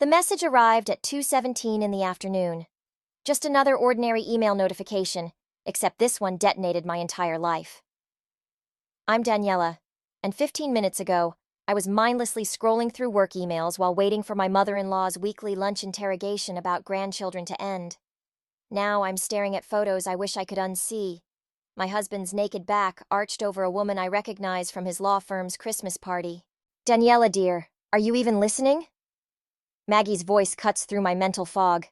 The message arrived at 2:17 in the afternoon. Just another ordinary email notification, except this one detonated my entire life. I'm Daniela, and 15 minutes ago, I was mindlessly scrolling through work emails while waiting for my mother-in-law's weekly lunch interrogation about grandchildren to end. Now I'm staring at photos I wish I could unsee. My husband's naked back arched over a woman I recognize from his law firm's Christmas party. Daniela, dear, are you even listening? Maggie's voice cuts through my mental fog.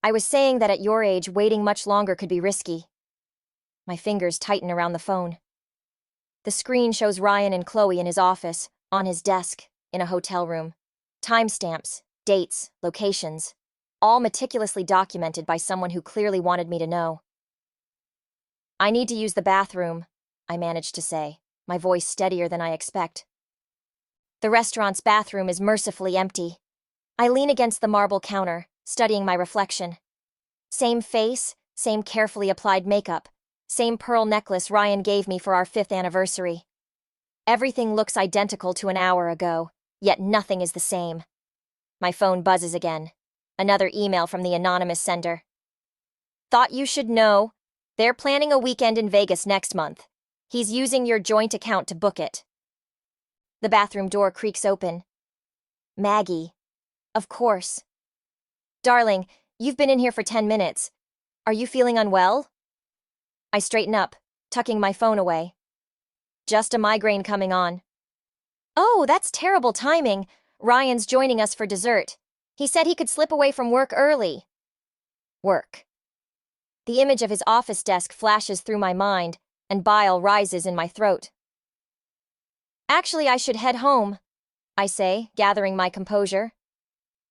I was saying that at your age, waiting much longer could be risky. My fingers tighten around the phone. The screen shows Ryan and Chloe in his office, on his desk, in a hotel room. Timestamps, dates, locations, all meticulously documented by someone who clearly wanted me to know. I need to use the bathroom, I managed to say, my voice steadier than I expect. The restaurant's bathroom is mercifully empty. I lean against the marble counter, studying my reflection. Same face, same carefully applied makeup, same pearl necklace Ryan gave me for our 5th anniversary. Everything looks identical to an hour ago, yet nothing is the same. My phone buzzes again. Another email from the anonymous sender. Thought you should know. They're planning a weekend in Vegas next month. He's using your joint account to book it. The bathroom door creaks open. Maggie. Of course. Darling, you've been in here for 10 minutes. Are you feeling unwell? I straighten up, tucking my phone away. Just a migraine coming on. Oh, that's terrible timing. Ryan's joining us for dessert. He said he could slip away from work early. Work. The image of his office desk flashes through my mind, and bile rises in my throat. Actually, I should head home, I say, gathering my composure.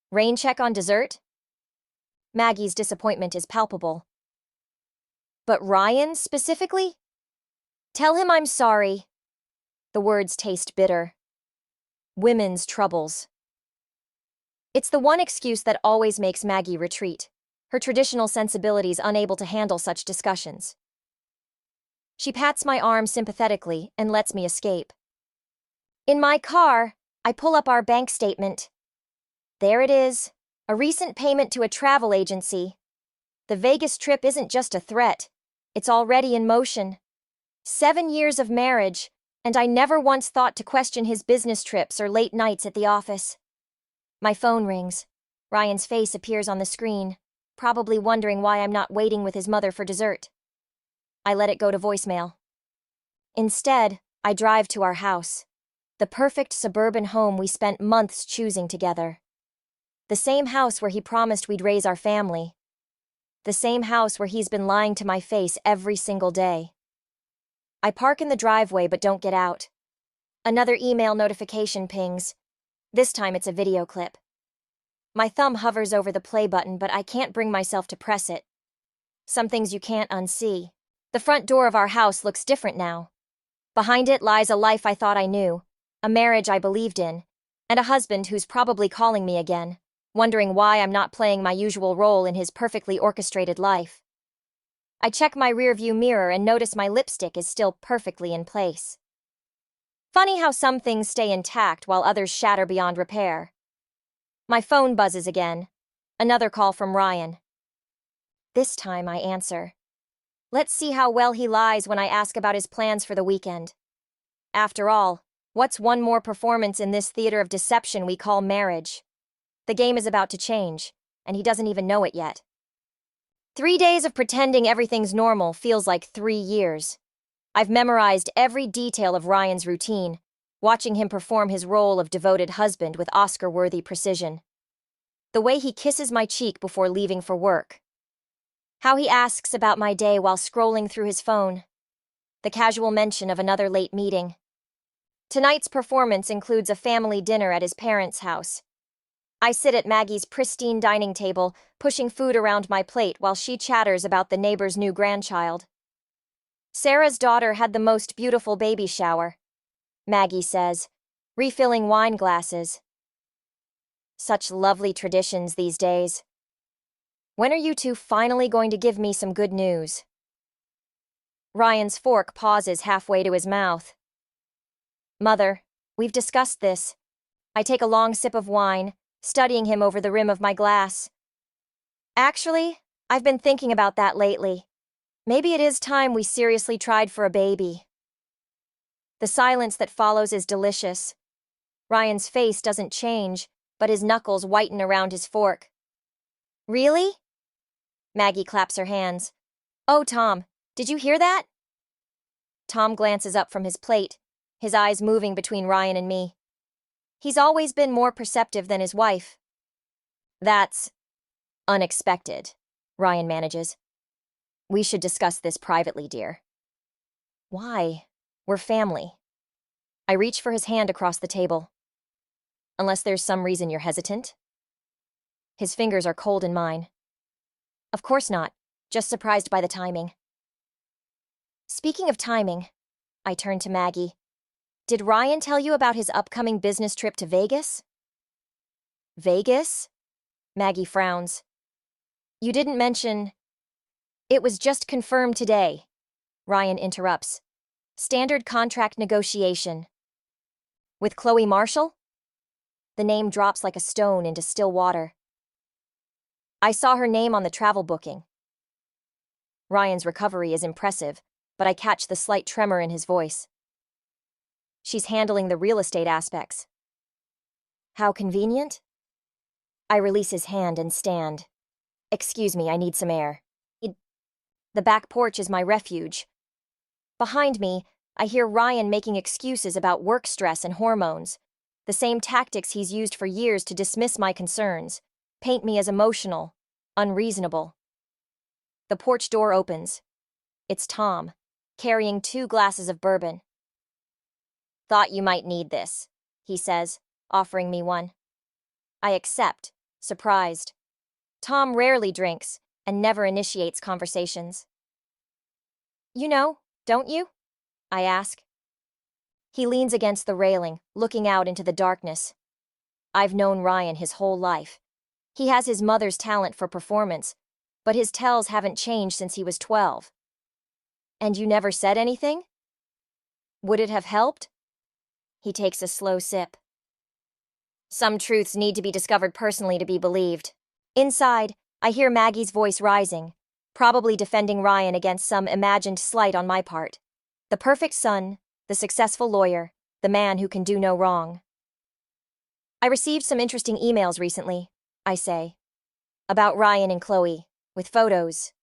Rain check on dessert? Maggie's disappointment is palpable. But Ryan, specifically? Tell him I'm sorry. The words taste bitter. Women's troubles. It's the one excuse that always makes Maggie retreat, her traditional sensibilities unable to handle such discussions. She pats my arm sympathetically and lets me escape. In my car, I pull up our bank statement. There it is, a recent payment to a travel agency. The Vegas trip isn't just a threat, it's already in motion. 7 years of marriage, and I never once thought to question his business trips or late nights at the office. My phone rings. Ryan's face appears on the screen, probably wondering why I'm not waiting with his mother for dessert. I let it go to voicemail. Instead, I drive to our house. The perfect suburban home we spent months choosing together. The same house where he promised we'd raise our family. The same house where he's been lying to my face every single day. I park in the driveway but don't get out. Another email notification pings. This time it's a video clip. My thumb hovers over the play button, but I can't bring myself to press it. Some things you can't unsee. The front door of our house looks different now. Behind it lies a life I thought I knew, a marriage I believed in, and a husband who's probably calling me again, wondering why I'm not playing my usual role in his perfectly orchestrated life. I check my rearview mirror and notice my lipstick is still perfectly in place. Funny how some things stay intact while others shatter beyond repair. My phone buzzes again. Another call from Ryan. This time I answer. Let's see how well he lies when I ask about his plans for the weekend. After all, what's one more performance in this theater of deception we call marriage? The game is about to change, and he doesn't even know it yet. 3 days of pretending everything's normal feels like 3 years. I've memorized every detail of Ryan's routine, watching him perform his role of devoted husband with Oscar-worthy precision. The way he kisses my cheek before leaving for work. How he asks about my day while scrolling through his phone. The casual mention of another late meeting. Tonight's performance includes a family dinner at his parents' house. I sit at Maggie's pristine dining table, pushing food around my plate while she chatters about the neighbor's new grandchild. Sarah's daughter had the most beautiful baby shower, Maggie says, refilling wine glasses. Such lovely traditions these days. When are you two finally going to give me some good news? Ryan's fork pauses halfway to his mouth. Mother, we've discussed this. I take a long sip of wine, studying him over the rim of my glass. Actually, I've been thinking about that lately. Maybe it is time we seriously tried for a baby. The silence that follows is delicious. Ryan's face doesn't change, but his knuckles whiten around his fork. Really? Maggie claps her hands. Oh, Tom, did you hear that? Tom glances up from his plate, his eyes moving between Ryan and me. He's always been more perceptive than his wife. That's unexpected, Ryan manages. We should discuss this privately, dear. Why? We're family. I reach for his hand across the table. Unless there's some reason you're hesitant? His fingers are cold in mine. Of course not, just surprised by the timing. Speaking of timing, I turn to Maggie. Did Ryan tell you about his upcoming business trip to Vegas? Vegas? Maggie frowns. You didn't mention... It was just confirmed today, Ryan interrupts. Standard contract negotiation. With Chloe Marshall? The name drops like a stone into still water. I saw her name on the travel booking. Ryan's recovery is impressive, but I catch the slight tremor in his voice. She's handling the real estate aspects. How convenient? I release his hand and stand. Excuse me, I need some air. The back porch is my refuge. Behind me, I hear Ryan making excuses about work stress and hormones, the same tactics he's used for years to dismiss my concerns, paint me as emotional, unreasonable. The porch door opens. It's Tom, carrying 2 glasses of bourbon. Thought you might need this, he says, offering me one. I accept, surprised. Tom rarely drinks and never initiates conversations. You know, don't you? I ask. He leans against the railing, looking out into the darkness. I've known Ryan his whole life. He has his mother's talent for performance, but his tells haven't changed since he was 12. And you never said anything? Would it have helped? He takes a slow sip. Some truths need to be discovered personally to be believed. Inside, I hear Maggie's voice rising, probably defending Ryan against some imagined slight on my part. The perfect son, the successful lawyer, the man who can do no wrong. I received some interesting emails recently, I say. About Ryan and Chloe, with photos.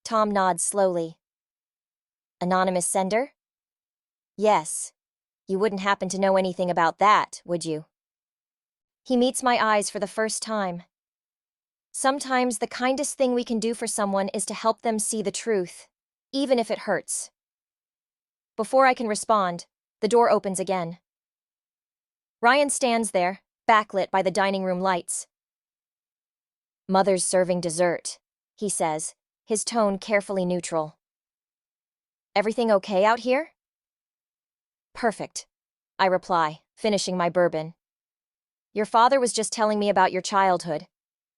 Tom nods slowly. Anonymous sender? Yes. You wouldn't happen to know anything about that, would you? He meets my eyes for the first time. Sometimes the kindest thing we can do for someone is to help them see the truth, even if it hurts. Before I can respond, the door opens again. Ryan stands there, backlit by the dining room lights. Mother's serving dessert, he says, his tone carefully neutral. Everything okay out here? Perfect, I reply, finishing my bourbon. Your father was just telling me about your childhood.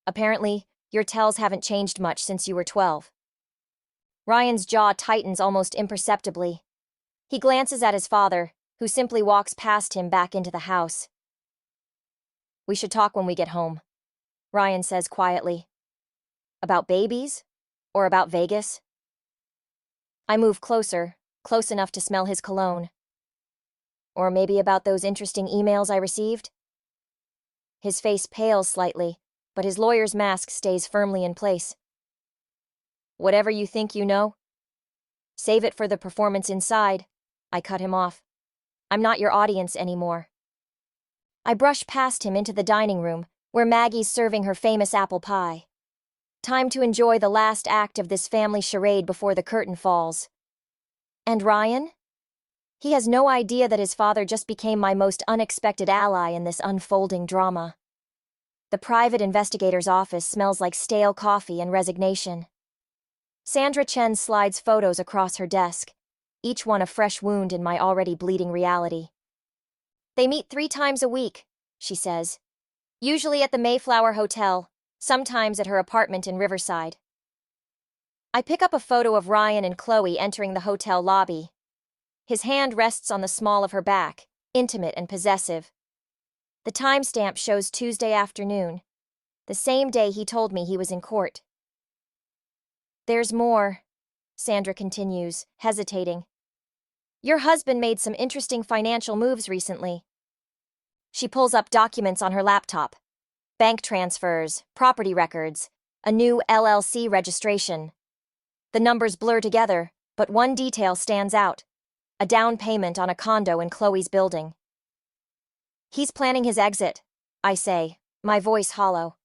Apparently, your tells haven't changed much since you were 12. Ryan's jaw tightens almost imperceptibly. He glances at his father, who simply walks past him back into the house. We should talk when we get home, Ryan says quietly. About babies? Or about Vegas? I move closer, close enough to smell his cologne. Or maybe about those interesting emails I received? His face pales slightly, but his lawyer's mask stays firmly in place. Whatever you think you know. Save it for the performance inside, I cut him off. I'm not your audience anymore. I brush past him into the dining room, where Maggie's serving her famous apple pie. Time to enjoy the last act of this family charade before the curtain falls. And Ryan? He has no idea that his father just became my most unexpected ally in this unfolding drama. The private investigator's office smells like stale coffee and resignation. Sandra Chen slides photos across her desk, each one a fresh wound in my already bleeding reality. They meet 3 times a week, she says. Usually at the Mayflower Hotel, sometimes at her apartment in Riverside. I pick up a photo of Ryan and Chloe entering the hotel lobby. His hand rests on the small of her back, intimate and possessive. The timestamp shows Tuesday afternoon, the same day he told me he was in court. There's more, Sandra continues, hesitating. Your husband made some interesting financial moves recently. She pulls up documents on her laptop. Bank transfers, property records, a new LLC registration. The numbers blur together, but one detail stands out. A down payment on a condo in Chloe's building. He's planning his exit, I say, my voice hollow.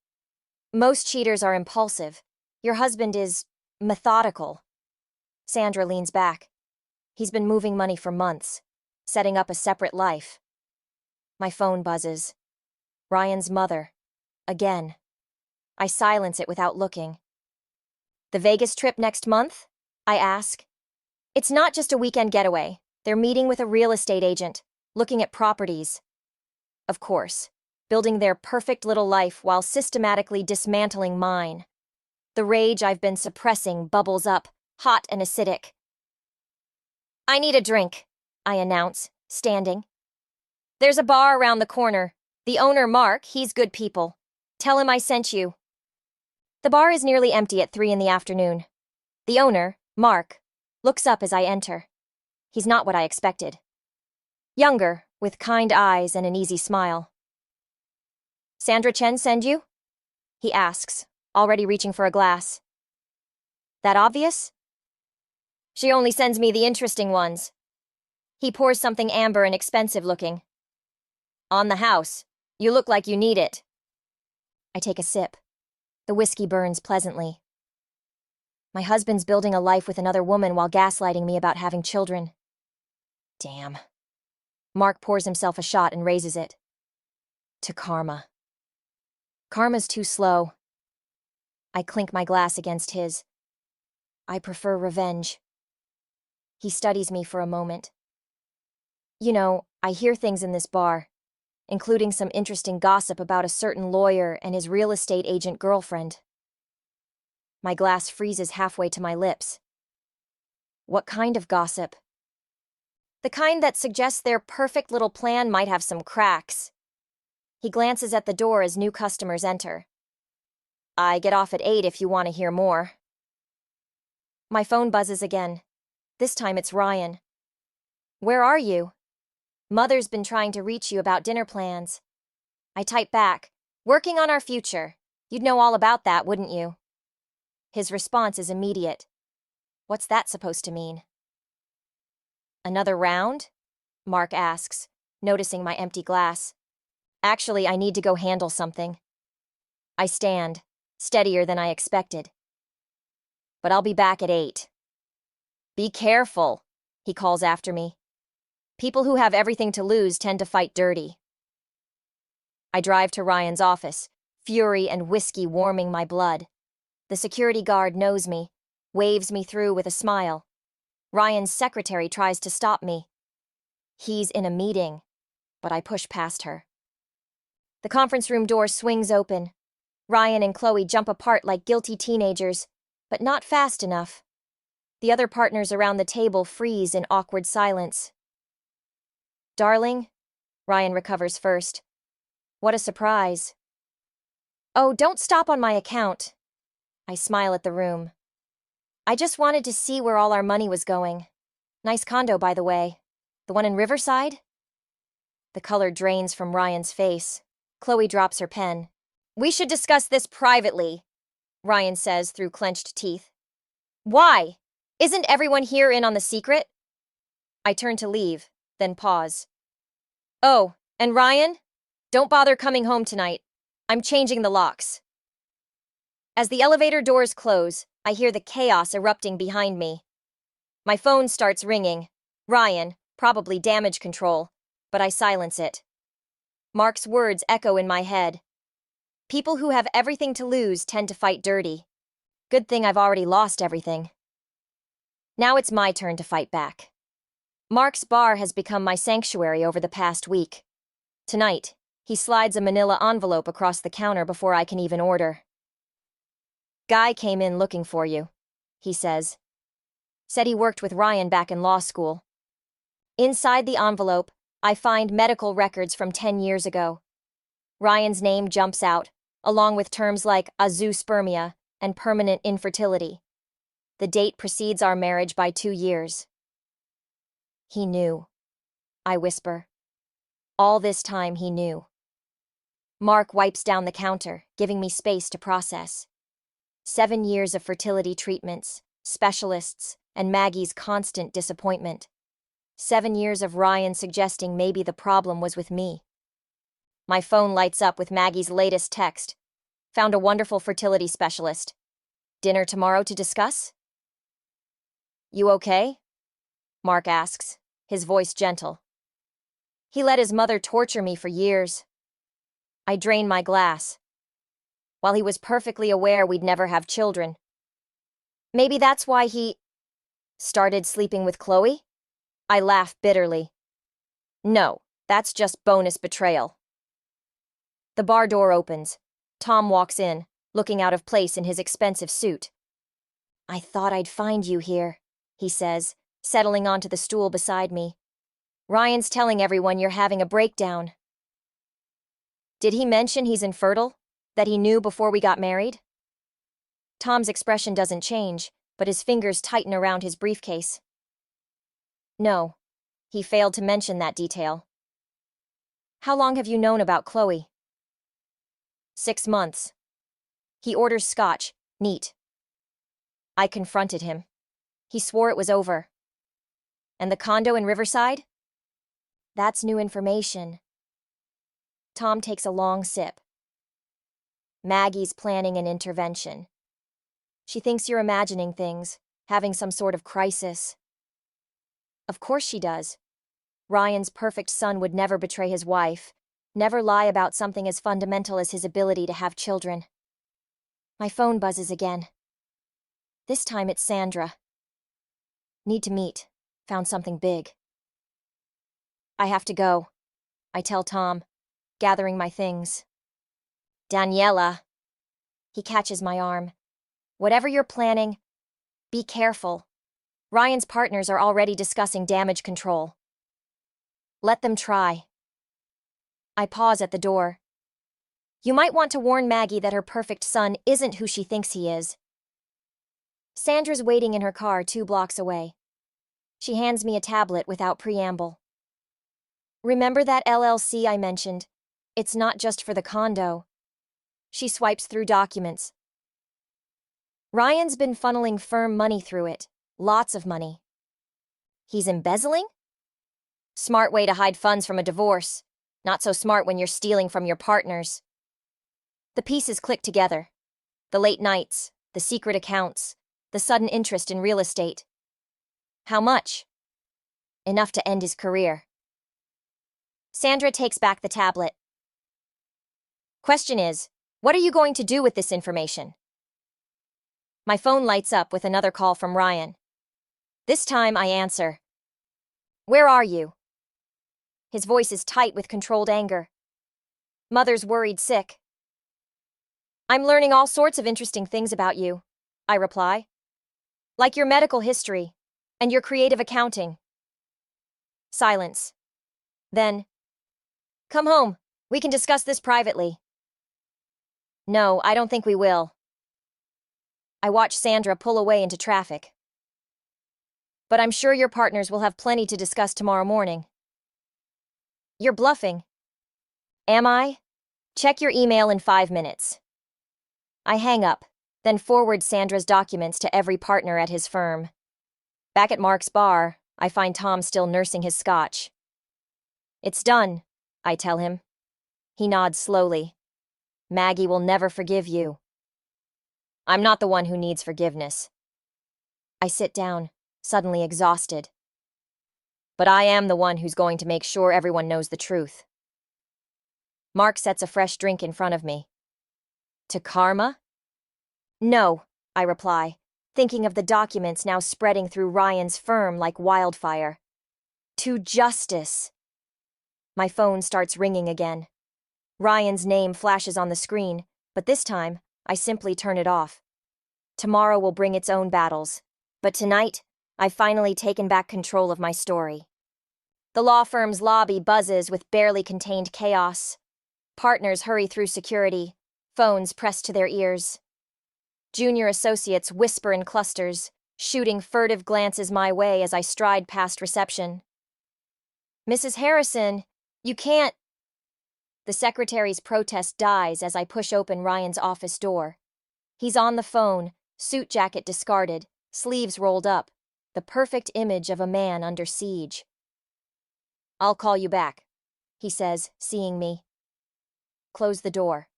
Most cheaters are impulsive. Your husband is methodical. Sandra leans back. He's been moving money for months, setting up a separate life. My phone buzzes. Ryan's mother. Again. I silence it without looking. The Vegas trip next month? I ask. It's not just a weekend getaway. They're meeting with a real estate agent, looking at properties. Of course, building their perfect little life while systematically dismantling mine. The rage I've been suppressing bubbles up, hot and acidic. I need a drink, I announce, standing. There's a bar around the corner. The owner, Mark, he's good people. Tell him I sent you. The bar is nearly empty at 3 in the afternoon. The owner, Mark, looks up as I enter. He's not what I expected. Younger, with kind eyes and an easy smile. Sandra Chen send you? He asks, already reaching for a glass. That obvious? She only sends me the interesting ones. He pours something amber and expensive looking. On the house. You look like you need it. I take a sip. The whiskey burns pleasantly. My husband's building a life with another woman while gaslighting me about having children. Damn. Mark pours himself a shot and raises it. To karma. Karma's too slow. I clink my glass against his. I prefer revenge. He studies me for a moment. You know, I hear things in this bar, including some interesting gossip about a certain lawyer and his real estate agent girlfriend. My glass freezes halfway to my lips. What kind of gossip? The kind that suggests their perfect little plan might have some cracks. He glances at the door as new customers enter. I get off at 8 if you want to hear more. My phone buzzes again. This time it's Ryan. Where are you? Mother's been trying to reach you about dinner plans. I type back, working on our future. You'd know all about that, wouldn't you? His response is immediate. What's that supposed to mean? Another round? Mark asks, noticing my empty glass. Actually, I need to go handle something. I stand, steadier than I expected. But I'll be back at 8. Be careful, he calls after me. People who have everything to lose tend to fight dirty. I drive to Ryan's office, fury and whiskey warming my blood. The security guard knows me, waves me through with a smile. Ryan's secretary tries to stop me. He's in a meeting, but I push past her. The conference room door swings open. Ryan and Chloe jump apart like guilty teenagers, but not fast enough. The other partners around the table freeze in awkward silence. Darling, Ryan recovers first. What a surprise. Oh, don't stop on my account. I smile at the room. I just wanted to see where all our money was going. Nice condo, by the way. The one in Riverside? The color drains from Ryan's face. Chloe drops her pen. We should discuss this privately, Ryan says through clenched teeth. Why? Isn't everyone here in on the secret? I turn to leave, then pause. Oh, and Ryan? Don't bother coming home tonight. I'm changing the locks. As the elevator doors close, I hear the chaos erupting behind me. My phone starts ringing. Ryan, probably damage control, but I silence it. Mark's words echo in my head. People who have everything to lose tend to fight dirty. Good thing I've already lost everything. Now it's my turn to fight back. Mark's bar has become my sanctuary over the past week. Tonight, he slides a manila envelope across the counter before I can even order. Guy came in looking for you, he says. Said he worked with Ryan back in law school. Inside the envelope, I find medical records from 10 years ago. Ryan's name jumps out, along with terms like azoospermia and permanent infertility. The date precedes our marriage by 2 years. He knew. I whisper. All this time he knew. Mark wipes down the counter, giving me space to process. 7 years of fertility treatments, specialists, and Maggie's constant disappointment. 7 years of Ryan suggesting maybe the problem was with me. My phone lights up with Maggie's latest text. Found a wonderful fertility specialist. Dinner tomorrow to discuss? You okay? Mark asks, his voice gentle. He let his mother torture me for years. I drain my glass. While he was perfectly aware we'd never have children. Maybe that's why he started sleeping with Chloe? I laugh bitterly. No, that's just bonus betrayal. The bar door opens. Tom walks in, looking out of place in his expensive suit. I thought I'd find you here, he says, settling onto the stool beside me. Ryan's telling everyone you're having a breakdown. Did he mention he's infertile? That he knew before we got married? Tom's expression doesn't change, but his fingers tighten around his briefcase. No, he failed to mention that detail. How long have you known about Chloe? 6 months. He orders scotch, neat. I confronted him. He swore it was over. And the condo in Riverside? That's new information. Tom takes a long sip. Maggie's planning an intervention. She thinks you're imagining things, having some sort of crisis. Of course she does. Ryan's perfect son would never betray his wife, never lie about something as fundamental as his ability to have children. My phone buzzes again. This time it's Sandra. Need to meet. Found something big. I have to go, I tell Tom, gathering my things. Daniela. He catches my arm. Whatever you're planning, be careful. Ryan's partners are already discussing damage control. Let them try. I pause at the door. You might want to warn Maggie that her perfect son isn't who she thinks he is. Sandra's waiting in her car 2 blocks away. She hands me a tablet without preamble. Remember that LLC I mentioned? It's not just for the condo. She swipes through documents. Ryan's been funneling firm money through it. Lots of money. He's embezzling? Smart way to hide funds from a divorce. Not so smart when you're stealing from your partners. The pieces click together. The late nights, the secret accounts, the sudden interest in real estate. How much? Enough to end his career. Sandra takes back the tablet. Question is, what are you going to do with this information? My phone lights up with another call from Ryan. This time I answer. Where are you? His voice is tight with controlled anger. Mother's worried sick. I'm learning all sorts of interesting things about you, I reply. Like your medical history and your creative accounting. Silence. Then, come home. We can discuss this privately. No, I don't think we will. I watch Sandra pull away into traffic. But I'm sure your partners will have plenty to discuss tomorrow morning. You're bluffing. Am I? Check your email in 5 minutes. I hang up, then forward Sandra's documents to every partner at his firm. Back at Mark's bar, I find Tom still nursing his scotch. It's done, I tell him. He nods slowly. Maggie will never forgive you. I'm not the one who needs forgiveness. I sit down, suddenly exhausted. But I am the one who's going to make sure everyone knows the truth. Mark sets a fresh drink in front of me. To karma? No, I reply, thinking of the documents now spreading through Ryan's firm like wildfire. To justice. My phone starts ringing again. Ryan's name flashes on the screen, but this time, I simply turn it off. Tomorrow will bring its own battles, but tonight, I've finally taken back control of my story. The law firm's lobby buzzes with barely contained chaos. Partners hurry through security, phones pressed to their ears. Junior associates whisper in clusters, shooting furtive glances my way as I stride past reception. "Mrs. Harrison, you can't..." The secretary's protest dies as I push open Ryan's office door. He's on the phone, suit jacket discarded, sleeves rolled up, the perfect image of a man under siege. "I'll call you back," he says, seeing me. "Close the door."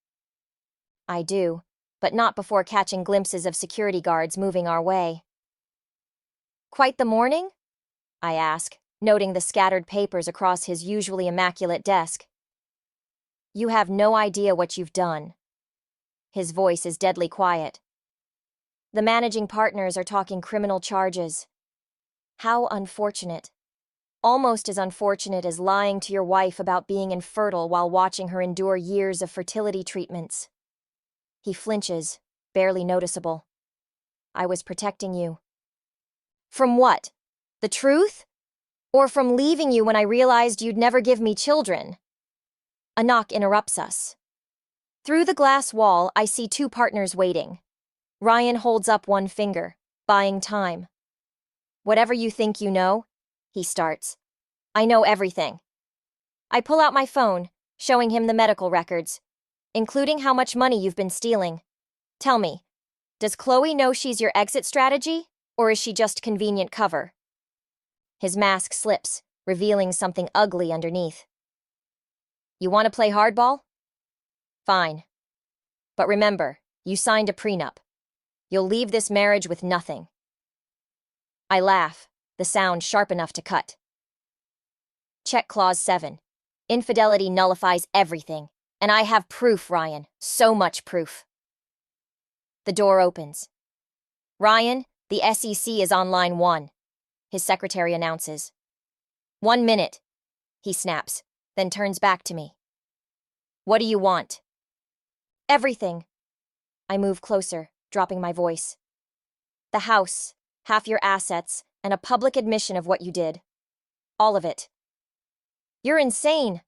I do, but not before catching glimpses of security guards moving our way. "Quite the morning?" I ask, noting the scattered papers across his usually immaculate desk. "You have no idea what you've done." His voice is deadly quiet. "The managing partners are talking criminal charges." How unfortunate. Almost as unfortunate as lying to your wife about being infertile while watching her endure years of fertility treatments. He flinches, barely noticeable. "I was protecting you." "From what? The truth? Or from leaving you when I realized you'd never give me children?" A knock interrupts us. Through the glass wall, I see two partners waiting. Ryan holds up one finger, buying time. "Whatever you think you know," he starts. "I know everything." I pull out my phone, showing him the medical records, including how much money you've been stealing. "Tell me, does Chloe know she's your exit strategy, or is she just convenient cover?" His mask slips, revealing something ugly underneath. "You want to play hardball? Fine. But remember, you signed a prenup. You'll leave this marriage with nothing." I laugh, the sound sharp enough to cut. Check Clause 7. Infidelity nullifies everything. And I have proof, Ryan. So much proof. The door opens. "Ryan, the SEC is on line 1, his secretary announces. "1 minute, he snaps, then turns back to me. "What do you want?" "Everything." I move closer, dropping my voice. "The house, half your assets, and a public admission of what you did. All of it." "You're insane."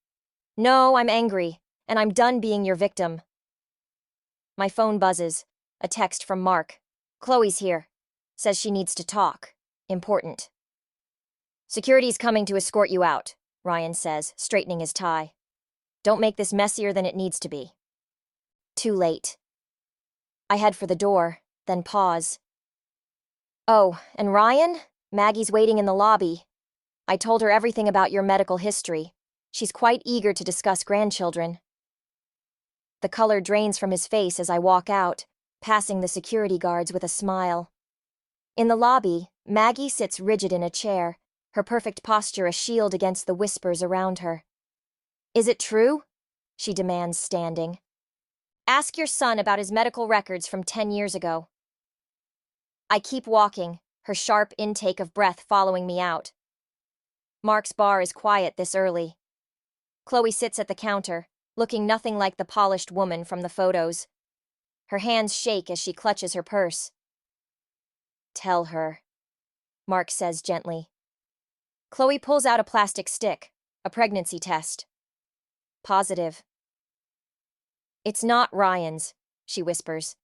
"No, I'm angry, and I'm done being your victim." My phone buzzes, a text from Mark. "Chloe's here. Says she needs to talk. Important." "Security's coming to escort you out," Ryan says, straightening his tie. "Don't make this messier than it needs to be." Too late. I head for the door, then pause. "Oh, and Ryan? Maggie's waiting in the lobby. I told her everything about your medical history. She's quite eager to discuss grandchildren." The color drains from his face as I walk out, passing the security guards with a smile. In the lobby, Maggie sits rigid in a chair, her perfect posture a shield against the whispers around her. "Is it true?" she demands, standing. "Ask your son about his medical records from 10 years ago." I keep walking, her sharp intake of breath following me out. Mark's bar is quiet this early. Chloe sits at the counter, looking nothing like the polished woman from the photos. Her hands shake as she clutches her purse. "Tell her," Mark says gently. Chloe pulls out a plastic stick, a pregnancy test. Positive. "It's not Ryan's," she whispers.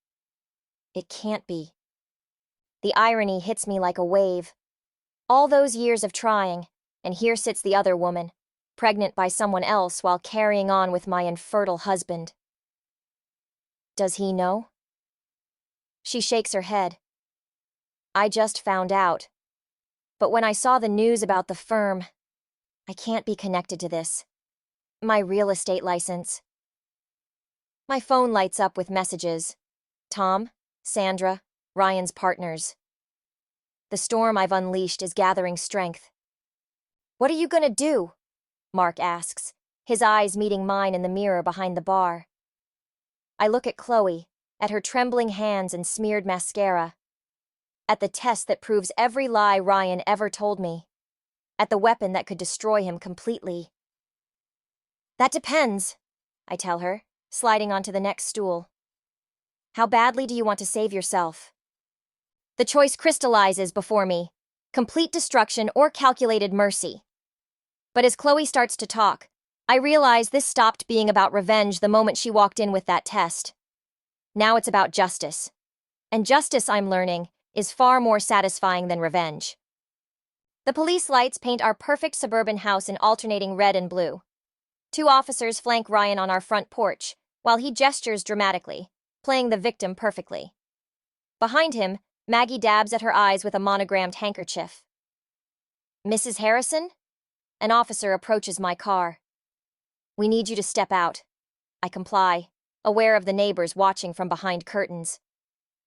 "It can't be." The irony hits me like a wave. All those years of trying, and here sits the other woman, pregnant by someone else while carrying on with my infertile husband. Does he know? She shakes her head. "I just found out. But when I saw the news about the firm, I can't be connected to this. My real estate license." My phone lights up with messages. Tom, Sandra, Ryan's partners. The storm I've unleashed is gathering strength. "What are you gonna do?" Mark asks, his eyes meeting mine in the mirror behind the bar. I look at Chloe, at her trembling hands and smeared mascara. At the test that proves every lie Ryan ever told me. At the weapon that could destroy him completely. "That depends," I tell her, sliding onto the next stool. "How badly do you want to save yourself?" The choice crystallizes before me, complete destruction or calculated mercy. But as Chloe starts to talk, I realize this stopped being about revenge the moment she walked in with that test. Now it's about justice. And justice, I'm learning, is far more satisfying than revenge. The police lights paint our perfect suburban house in alternating red and blue. Two officers flank Ryan on our front porch, while he gestures dramatically, playing the victim perfectly. Behind him, Maggie dabs at her eyes with a monogrammed handkerchief. Mrs. Harrison? An officer approaches my car. We need you to step out. I comply, aware of the neighbors watching from behind curtains.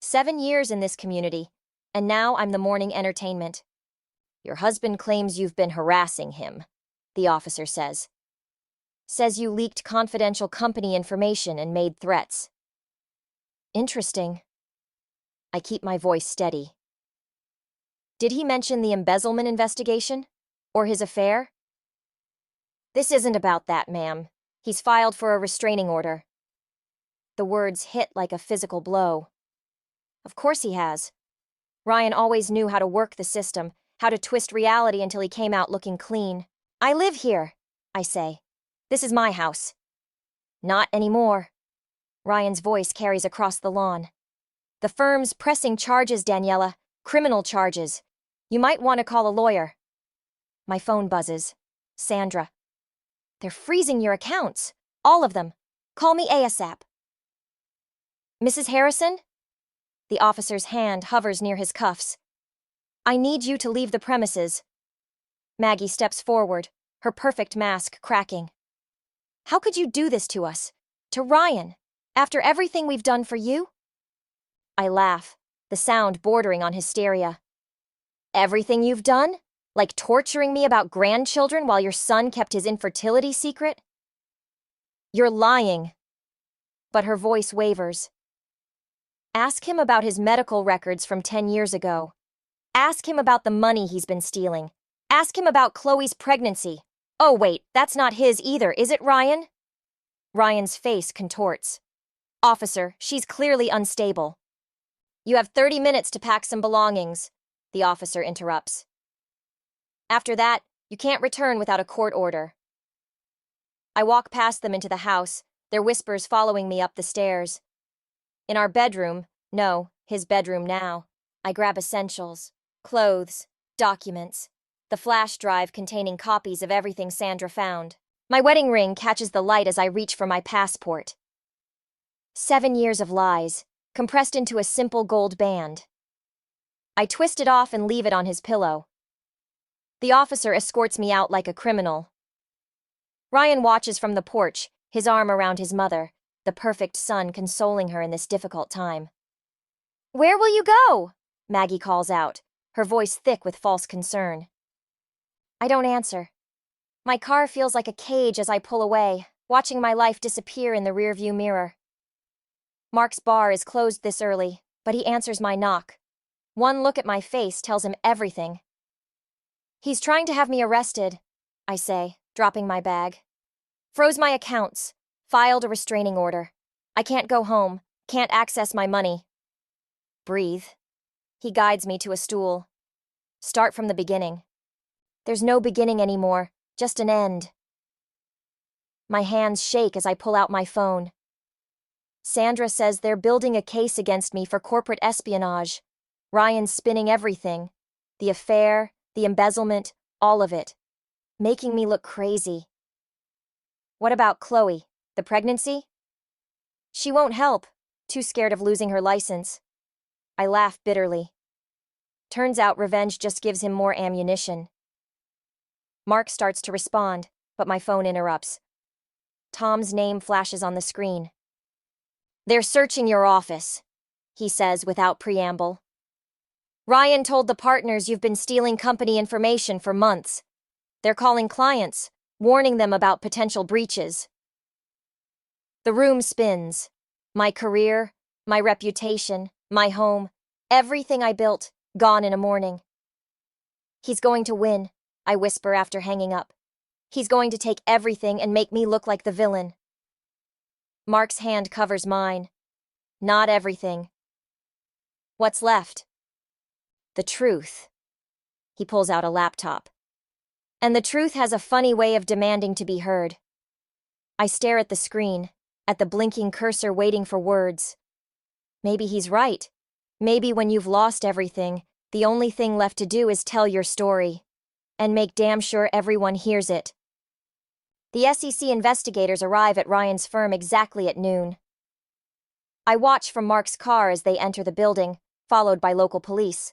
7 years in this community, and now I'm the morning entertainment. Your husband claims you've been harassing him, the officer says. Says you leaked confidential company information and made threats. Interesting. I keep my voice steady. Did he mention the embezzlement investigation? Or his affair? This isn't about that, ma'am. He's filed for a restraining order. The words hit like a physical blow. Of course he has. Ryan always knew how to work the system, how to twist reality until he came out looking clean. I live here, I say. This is my house. Not anymore. Ryan's voice carries across the lawn. The firm's pressing charges, Daniela. Criminal charges. You might want to call a lawyer. My phone buzzes. Sandra. They're freezing your accounts. All of them. Call me ASAP. Mrs. Harrison? The officer's hand hovers near his cuffs. I need you to leave the premises. Maggie steps forward, her perfect mask cracking. How could you do this to us? To Ryan? After everything we've done for you? I laugh, the sound bordering on hysteria. Everything you've done? Like torturing me about grandchildren while your son kept his infertility secret? You're lying. But her voice wavers. Ask him about his medical records from 10 years ago. Ask him about the money he's been stealing. Ask him about Chloe's pregnancy. Oh wait, that's not his either, is it, Ryan? Ryan's face contorts. Officer, she's clearly unstable. You have 30 minutes to pack some belongings, the officer interrupts. After that, you can't return without a court order. I walk past them into the house, their whispers following me up the stairs. In our bedroom, no, his bedroom now, I grab essentials, clothes, documents, the flash drive containing copies of everything Sandra found. My wedding ring catches the light as I reach for my passport. 7 years of lies, compressed into a simple gold band. I twist it off and leave it on his pillow. The officer escorts me out like a criminal. Ryan watches from the porch, his arm around his mother, the perfect son consoling her in this difficult time. Where will you go? Maggie calls out, her voice thick with false concern. I don't answer. My car feels like a cage as I pull away, watching my life disappear in the rearview mirror. Mark's bar is closed this early, but he answers my knock. One look at my face tells him everything. He's trying to have me arrested, I say, dropping my bag. Froze my accounts, filed a restraining order. I can't go home, can't access my money. Breathe. He guides me to a stool. Start from the beginning. There's no beginning anymore, just an end. My hands shake as I pull out my phone. Sandra says they're building a case against me for corporate espionage. Ryan's spinning everything. The affair, the embezzlement, all of it. Making me look crazy. What about Chloe? The pregnancy? She won't help, too scared of losing her license. I laugh bitterly. Turns out revenge just gives him more ammunition. Mark starts to respond, but my phone interrupts. Tom's name flashes on the screen. They're searching your office, he says without preamble. Ryan told the partners you've been stealing company information for months. They're calling clients, warning them about potential breaches. The room spins. My career, my reputation, my home, everything I built, gone in a morning. He's going to win, I whisper after hanging up. He's going to take everything and make me look like the villain. Mark's hand covers mine. Not everything. What's left? The truth. He pulls out a laptop. And the truth has a funny way of demanding to be heard. I stare at the screen, at the blinking cursor waiting for words. Maybe he's right. Maybe when you've lost everything, the only thing left to do is tell your story. And make damn sure everyone hears it. The SEC investigators arrive at Ryan's firm exactly at noon. I watch from Mark's car as they enter the building, followed by local police.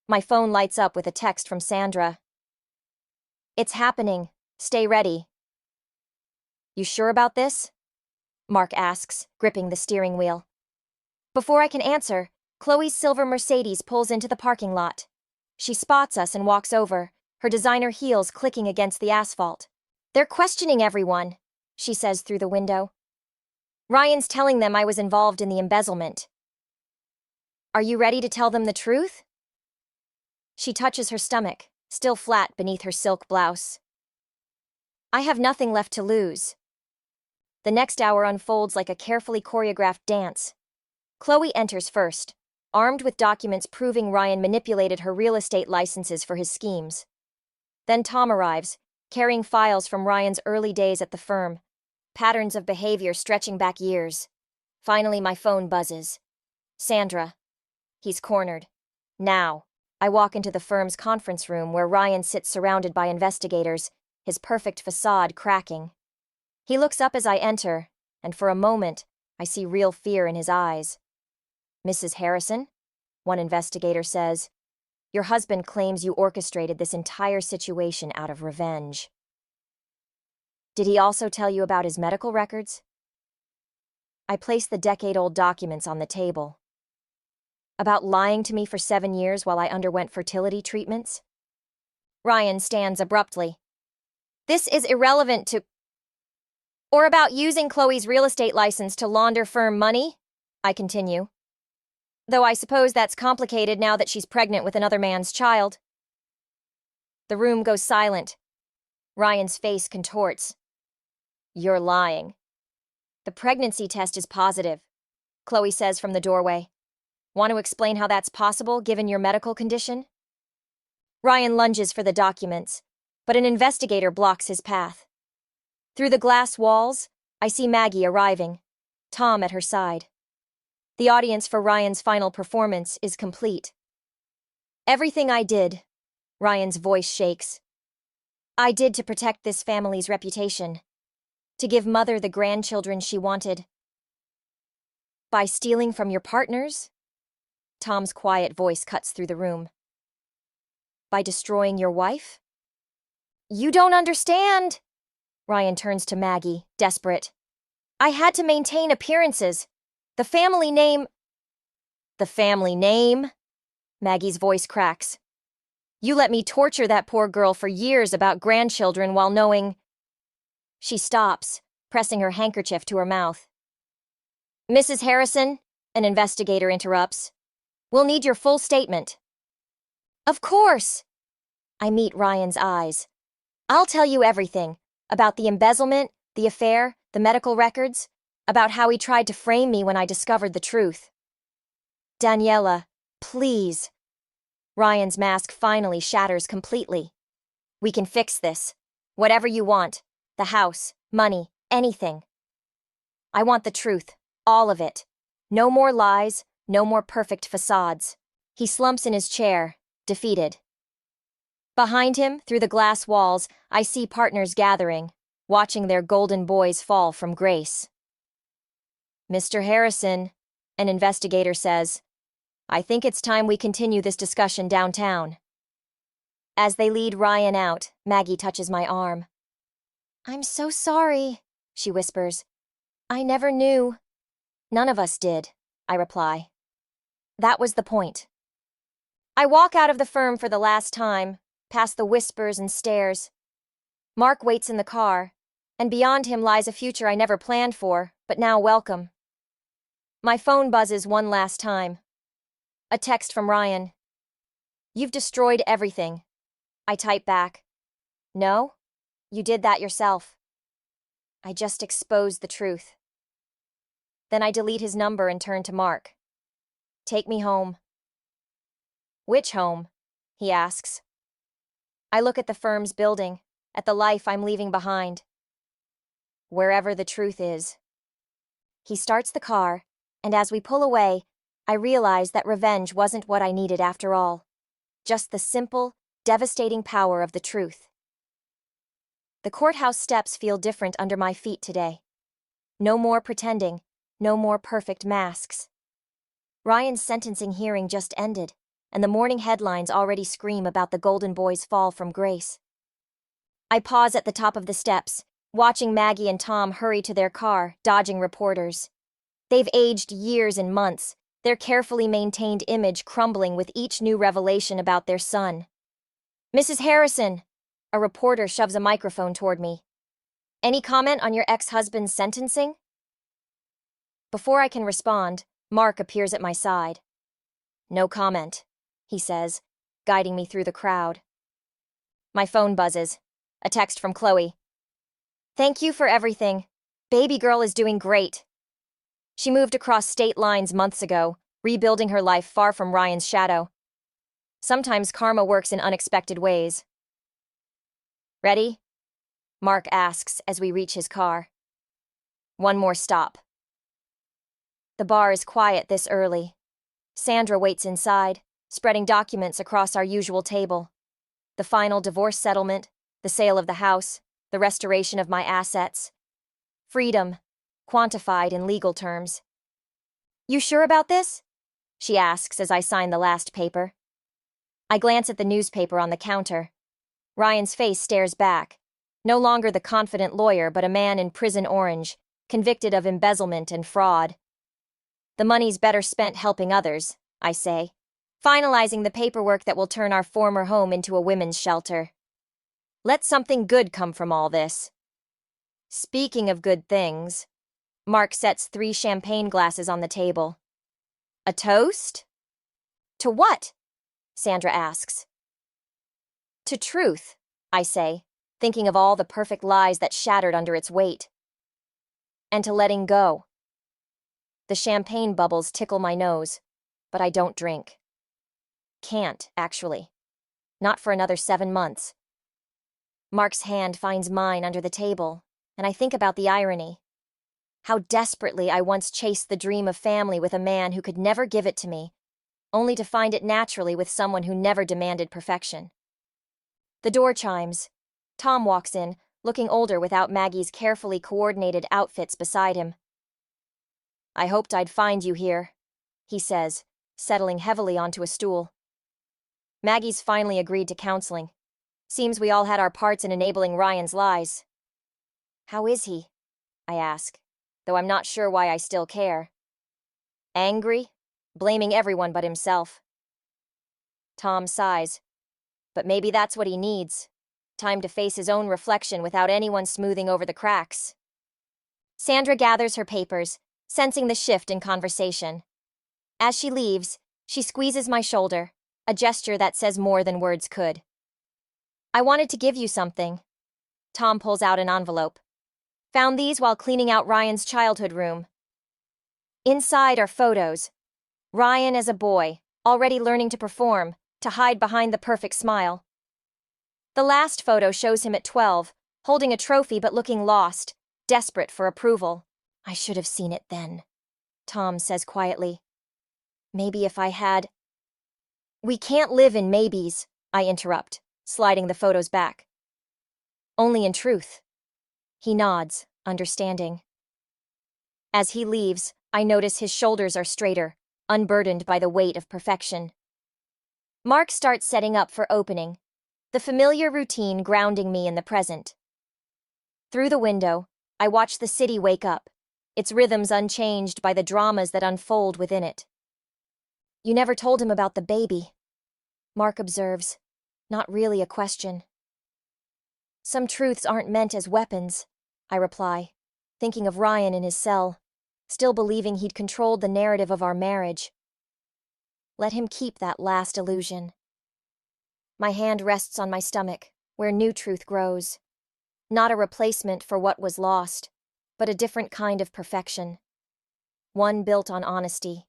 My phone lights up with a text from Sandra. "It's happening. Stay ready." "You sure about this?" Mark asks, gripping the steering wheel. Before I can answer, Chloe's silver Mercedes pulls into the parking lot. She spots us and walks over, her designer heels clicking against the asphalt. "They're questioning everyone," she says through the window. "Ryan's telling them I was involved in the embezzlement." "Are you ready to tell them the truth?" She touches her stomach, still flat beneath her silk blouse. I have nothing left to lose. The next hour unfolds like a carefully choreographed dance. Chloe enters first, armed with documents proving Ryan manipulated her real estate licenses for his schemes. Then Tom arrives, carrying files from Ryan's early days at the firm, patterns of behavior stretching back years. Finally, my phone buzzes. Sandra. He's cornered. Now, I walk into the firm's conference room where Ryan sits surrounded by investigators, his perfect facade cracking. He looks up as I enter, and for a moment, I see real fear in his eyes. "Mrs. Harrison?" one investigator says. "Your husband claims you orchestrated this entire situation out of revenge." "Did he also tell you about his medical records?" I place the decade-old documents on the table. "About lying to me for 7 years while I underwent fertility treatments?" Ryan stands abruptly. "This is irrelevant to—" "Or about using Chloe's real estate license to launder firm money?" I continue. "Though I suppose that's complicated now that she's pregnant with another man's child." The room goes silent. Ryan's face contorts. "You're lying." "The pregnancy test is positive," Chloe says from the doorway. "Want to explain how that's possible, given your medical condition?" Ryan lunges for the documents, but an investigator blocks his path. Through the glass walls, I see Maggie arriving, Tom at her side. The audience for Ryan's final performance is complete. "Everything I did," Ryan's voice shakes, "I did to protect this family's reputation, to give Mother the grandchildren she wanted." "By stealing from your partners?" Tom's quiet voice cuts through the room. "By destroying your wife?" "You don't understand!" Ryan turns to Maggie, desperate. "I had to maintain appearances. The family name—" "The family name?" Maggie's voice cracks. "You let me torture that poor girl for years about grandchildren while knowing—" She stops, pressing her handkerchief to her mouth. "Mrs. Harrison," an investigator interrupts, "we'll need your full statement." "Of course!" I meet Ryan's eyes. "I'll tell you everything, about the embezzlement, the affair, the medical records, about how he tried to frame me when I discovered the truth." "Daniela, please." Ryan's mask finally shatters completely. "We can fix this. Whatever you want. The house, money, anything." "I want the truth. All of it. No more lies, no more perfect facades." He slumps in his chair, defeated. Behind him, through the glass walls, I see partners gathering, watching their golden boys fall from grace. "Mr. Harrison," an investigator says, "I think it's time we continue this discussion downtown." As they lead Ryan out, Maggie touches my arm. "I'm so sorry," she whispers. "I never knew." "None of us did," I reply. That was the point. I walk out of the firm for the last time, past the whispers and stares. Mark waits in the car, and beyond him lies a future I never planned for, but now welcome. My phone buzzes one last time. A text from Ryan. "You've destroyed everything." I type back. "No, you did that yourself." "I just exposed the truth." Then I delete his number and turn to Mark. "Take me home." "Which home?" he asks. I look at the firm's building, at the life I'm leaving behind. wherever the truth is. He starts the car, and as we pull away, I realize that revenge wasn't what I needed after all. Just the simple, devastating power of the truth. The courthouse steps feel different under my feet today. No more pretending, no more perfect masks. Ryan's sentencing hearing just ended, and the morning headlines already scream about the Golden Boy's fall from grace. I pause at the top of the steps, watching Maggie and Tom hurry to their car, dodging reporters. They've aged years and months, their carefully maintained image crumbling with each new revelation about their son. "Mrs. Harrison!" A reporter shoves a microphone toward me. "Any comment on your ex-husband's sentencing?" Before I can respond, Mark appears at my side. "No comment," he says, guiding me through the crowd. My phone buzzes. A text from Chloe. "Thank you for everything. Baby girl is doing great. She moved across state lines months ago, rebuilding her life far from Ryan's shadow. Sometimes karma works in unexpected ways." "Ready?" Mark asks as we reach his car. "One more stop." The bar is quiet this early. Sandra waits inside, spreading documents across our usual table. The final divorce settlement, the sale of the house, the restoration of my assets. Freedom, quantified in legal terms. "You sure about this?" she asks as I sign the last paper. I glance at the newspaper on the counter. Ryan's face stares back. No longer the confident lawyer, but a man in prison orange, convicted of embezzlement and fraud. "The money's better spent helping others," I say, finalizing the paperwork that will turn our former home into a women's shelter. "Let something good come from all this." Speaking of good things, Mark sets 3 champagne glasses on the table. "A toast?" "To what?" Sandra asks. "To truth," I say, thinking of all the perfect lies that shattered under its weight. "And to letting go." The champagne bubbles tickle my nose, but I don't drink. Can't, actually. Not for another 7 months. Mark's hand finds mine under the table, and I think about the irony. How desperately I once chased the dream of family with a man who could never give it to me, only to find it naturally with someone who never demanded perfection. The door chimes. Tom walks in, looking older without Maggie's carefully coordinated outfits beside him. "I hoped I'd find you here," he says, settling heavily onto a stool. "Maggie's finally agreed to counseling. Seems we all had our parts in enabling Ryan's lies." "How is he?" I ask, though I'm not sure why I still care. "Angry, blaming everyone but himself." Tom sighs. But maybe that's what he needs. Time to face his own reflection without anyone smoothing over the cracks. Sandra gathers her papers, sensing the shift in conversation. As she leaves, she squeezes my shoulder, a gesture that says more than words could. "I wanted to give you something." Tom pulls out an envelope. "Found these while cleaning out Ryan's childhood room." Inside are photos. Ryan as a boy, already learning to perform, to hide behind the perfect smile. The last photo shows him at 12, holding a trophy but looking lost, desperate for approval. "I should have seen it then," Tom says quietly. "Maybe if I had—" "We can't live in maybes," I interrupt, sliding the photos back. "Only in truth." He nods, understanding. As he leaves, I notice his shoulders are straighter, unburdened by the weight of perfection. Mark starts setting up for opening, the familiar routine grounding me in the present. Through the window, I watch the city wake up, its rhythms unchanged by the dramas that unfold within it. "You never told him about the baby," Mark observes, not really a question. "Some truths aren't meant as weapons," I reply, thinking of Ryan in his cell, still believing he'd controlled the narrative of our marriage. Let him keep that last illusion. My hand rests on my stomach, where new truth grows. Not a replacement for what was lost, but a different kind of perfection. One built on honesty,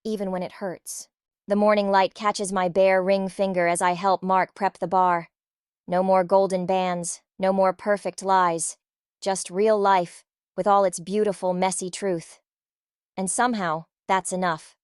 even when it hurts. The morning light catches my bare ring finger as I help Mark prep the bar. No more golden bands, no more perfect lies. just real life, with all its beautiful, messy truth. And somehow, that's enough.